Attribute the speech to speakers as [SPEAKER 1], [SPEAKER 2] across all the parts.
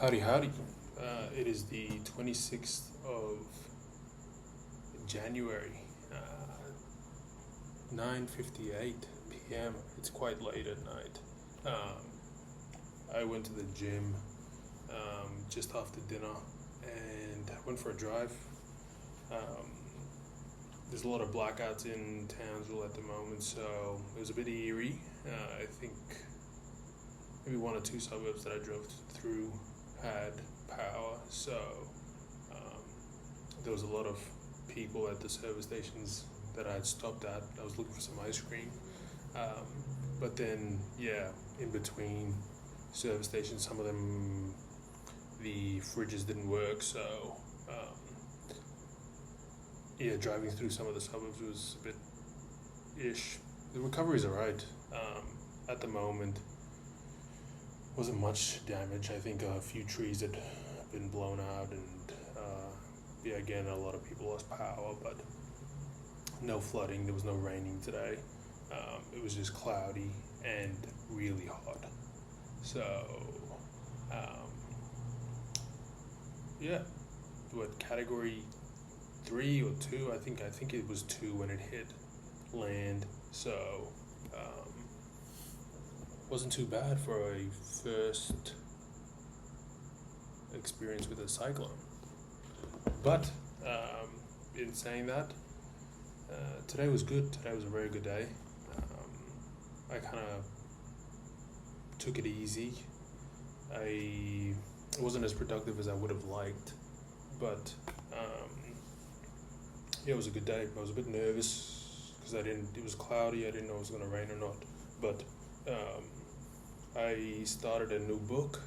[SPEAKER 1] Howdy, howdy. It is the 26th of January, 9:58 p.m. It's quite late at night. I went to the gym just after dinner and went for a drive. Um, there's a lot of blackouts in Townsville at the moment, so it was a bit eerie. I think maybe one or two suburbs that I drove through had power, so there was a lot of people at the service stations that I had stopped at. I was looking for some ice cream, but then in between service stations, some of them the fridges didn't work, so driving through some of the suburbs was a bit ish. The recovery's alright. At the moment, wasn't much damage. I think a few trees had been blown out, and again, a lot of people lost power, but no flooding. There was no raining today. It was just cloudy and really hot. So, what, category 3 or 2? I think it was 2 when it hit land. So, wasn't too bad for a first experience with a cyclone. But in saying that, today was good. Today was a very good day. I kind of took it easy. It wasn't as productive as I would have liked, but it was a good day. I was a bit nervous because it was cloudy. I didn't know it was going to rain or not, but I started a new book.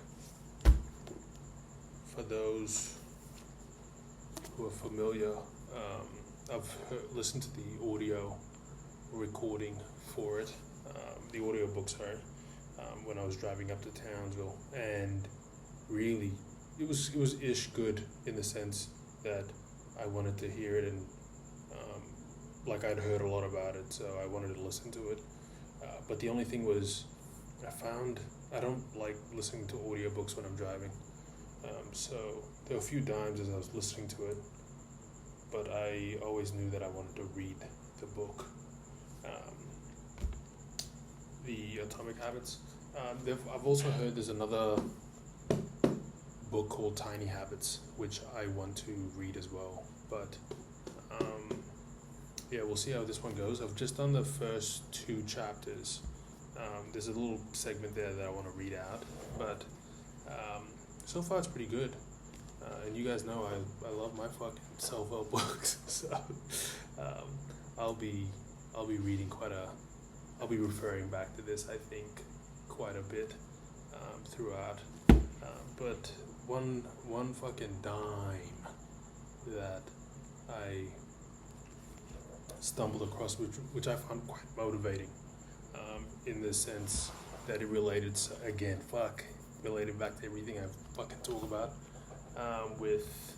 [SPEAKER 1] For those who are familiar, I've listened to the audio recording for it, the audio book, when I was driving up to Townsville, and really, it was ish good in the sense that I wanted to hear it, and I'd heard a lot about it, so I wanted to listen to it. But the only thing was, I don't like listening to audiobooks when I'm driving. So there were a few times as I was listening to it, but I always knew that I wanted to read the book, The Atomic Habits. I've also heard there's another book called Tiny Habits, which I want to read as well. But we'll see how this one goes. I've just done the first 2 chapters. There's a little segment there that I want to read out, but so far it's pretty good. And you guys know I love my fucking self-help books, so I'll be reading I'll be referring back to this, I think, quite a bit throughout. But one fucking dime that I stumbled across, which I found quite motivating, in the sense that it related back to everything I fucking talk about, with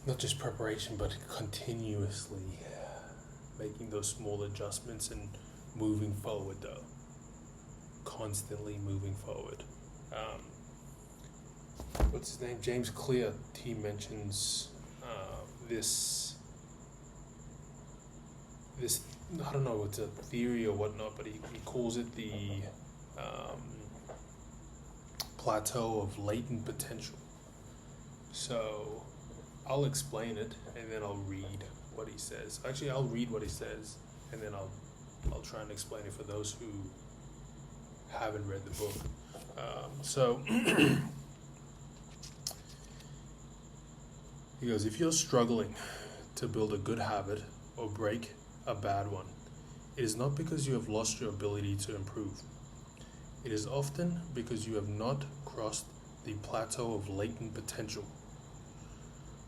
[SPEAKER 1] not just preparation, but continuously making those small adjustments and moving forward, though. Constantly moving forward. What's his name? James Clear. He mentions this, I don't know, it's a theory or whatnot, but he calls it the plateau of latent potential. So I'll explain it and then I'll read what he says. Actually, I'll read what he says and then I'll try and explain it for those who haven't read the book. So he goes, if you're struggling to build a good habit or break a bad one, it is not because you have lost your ability to improve. It is often because you have not crossed the plateau of latent potential.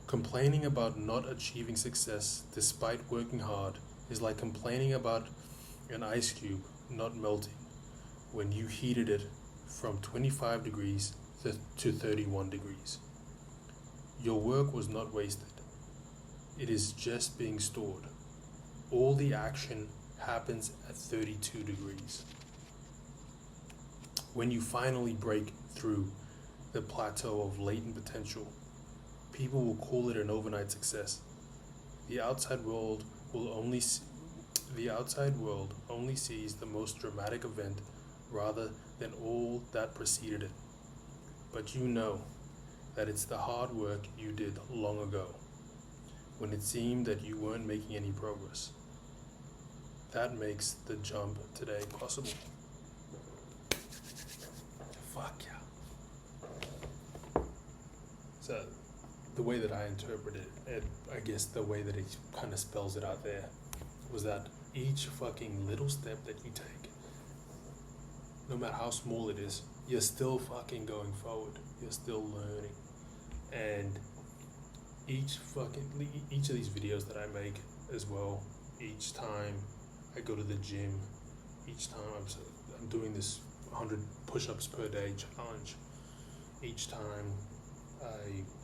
[SPEAKER 1] Complaining about not achieving success despite working hard is like complaining about an ice cube not melting when you heated it from 25 degrees to 31 degrees. Your work was not wasted. It is just being stored. All the action happens at 32 degrees. When you finally break through the plateau of latent potential, people will call it an overnight success. The outside world only sees the most dramatic event rather than all that preceded it. But you know that it's the hard work you did long ago, when it seemed that you weren't making any progress. That makes the jump today possible. Fuck yeah. So, the way that I interpreted it, I guess the way that it kind of spells it out there, was that each fucking little step that you take, no matter how small it is, you're still fucking going forward. You're still learning. And each of these videos that I make as well, each time I go to the gym, each time I'm doing this 100 push-ups per day challenge, each time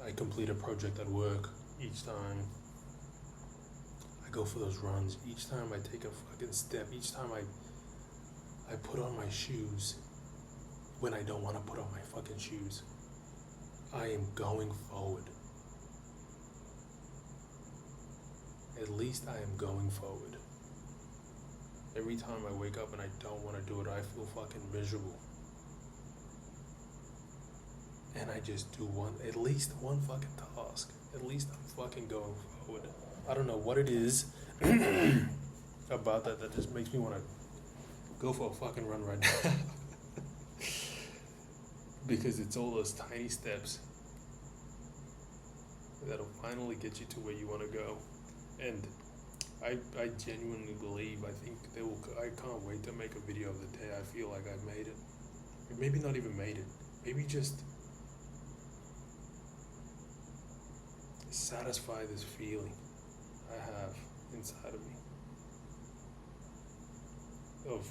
[SPEAKER 1] I complete a project at work, each time I go for those runs, each time I take a fucking step, each time I put on my shoes when I don't want to put on my fucking shoes, I am going forward. At least I am going forward. Every time I wake up and I don't want to do it, I feel fucking miserable. And I just do at least one fucking task. At least I'm fucking going forward. I don't know what it is about that just makes me want to go for a fucking run right now. Because it's all those tiny steps that'll finally get you to where you want to go. And I genuinely believe, I can't wait to make a video of the day I feel like I've made it. Or maybe not even made it. Maybe just satisfy this feeling I have inside of me of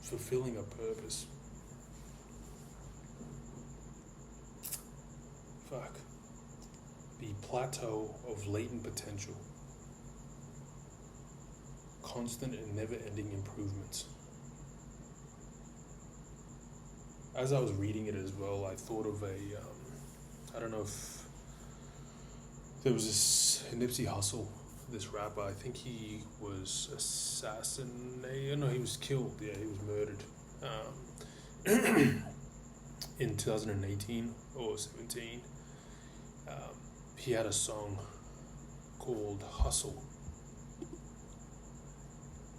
[SPEAKER 1] fulfilling a purpose. Fuck. The plateau of latent potential. Constant and never-ending improvements. As I was reading it as well, I thought of I don't know if there was this Nipsey Hussle, this rapper. I think he was assassinated. No, he was killed. Yeah, he was murdered in 2018 or 17. He had a song called Hustle.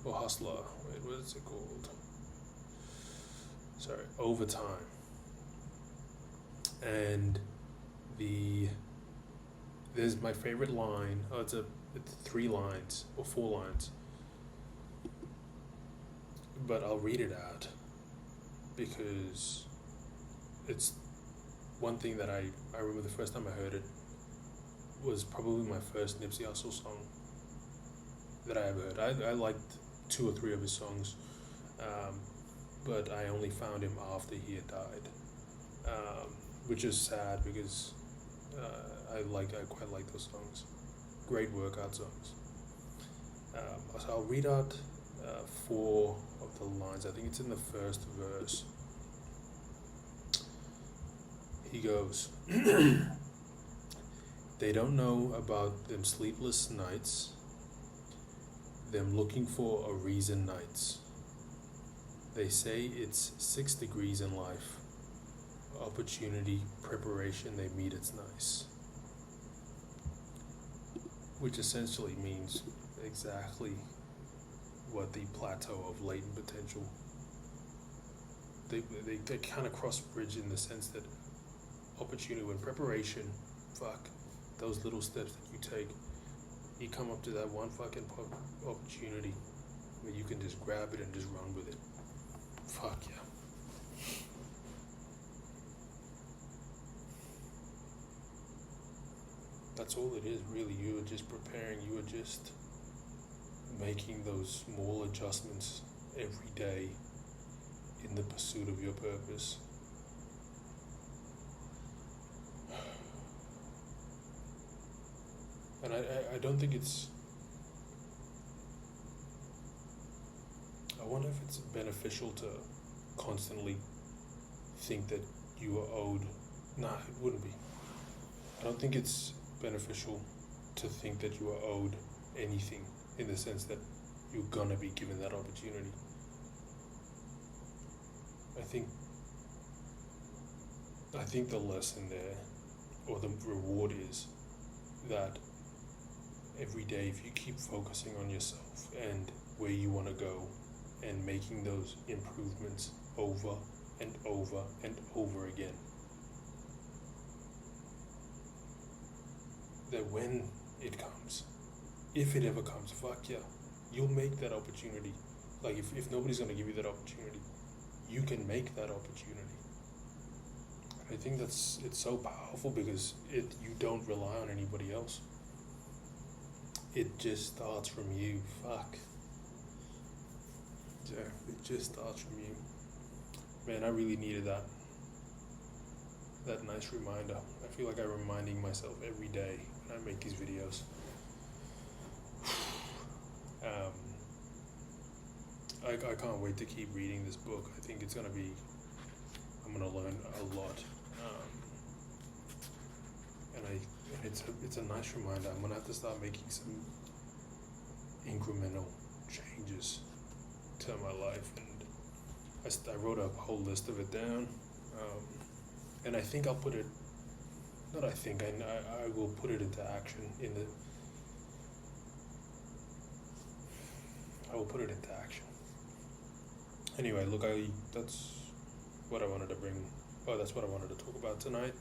[SPEAKER 1] Or Hustler. Wait, what is it called? Sorry, Overtime. And there's my favorite line. Oh, it's 3 lines or 4 lines. But I'll read it out because it's one thing that I remember the first time I heard it was probably my first Nipsey Hussle song that I ever heard. I liked 2 or 3 of his songs, but I only found him after he had died, which is sad because I quite like those songs. Great workout songs. So I'll read out 4 of the lines. I think it's in the first verse. He goes, they don't know about them sleepless nights, them looking for a reason nights. They say it's 6 degrees in life. Opportunity, preparation, they meet, it's nice. Which essentially means exactly what the plateau of latent potential. They kind of cross bridge in the sense that opportunity, when preparation, fuck, those little steps that you take, you come up to that one fucking opportunity where you can just grab it and just run with it. Fuck yeah. That's all it is, really. You are just preparing, you are just making those small adjustments every day in the pursuit of your purpose. And I don't think it's a I wonder if it's beneficial to constantly think that you are owed. Nah, it wouldn't be. I don't think it's beneficial to think that you are owed anything in the sense that you're gonna be given that opportunity. I think the lesson there, or the reward, is that every day, if you keep focusing on yourself and where you want to go and making those improvements over and over and over again, that when it comes, if it ever comes, fuck yeah, you'll make that opportunity. Like if nobody's going to give you that opportunity, you can make that opportunity. I think it's so powerful because you don't rely on anybody else. It just starts from you. Fuck. Yeah, it just starts from you. Man, I really needed that nice reminder. I feel like I'm reminding myself every day when I make these videos. I can't wait to keep reading this book. I think I'm gonna learn a lot. And it's a nice reminder. I'm gonna have to start making some incremental changes to my life, and I wrote a whole list of it down, and I think I'll put it. Not I think I will put it into action I will put it into action. Anyway, look, that's what I wanted to bring. Oh, that's what I wanted to talk about tonight.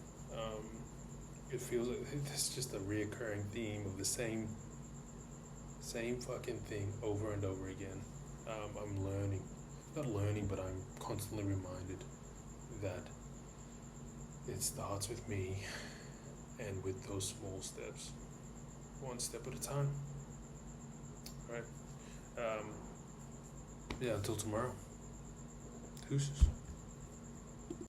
[SPEAKER 1] It feels like it's just a reoccurring theme of the same fucking thing over and over again. I'm not learning, but I'm constantly reminded that it starts with me and with those small steps, one step at a time. Right? Yeah, until tomorrow. Deuces.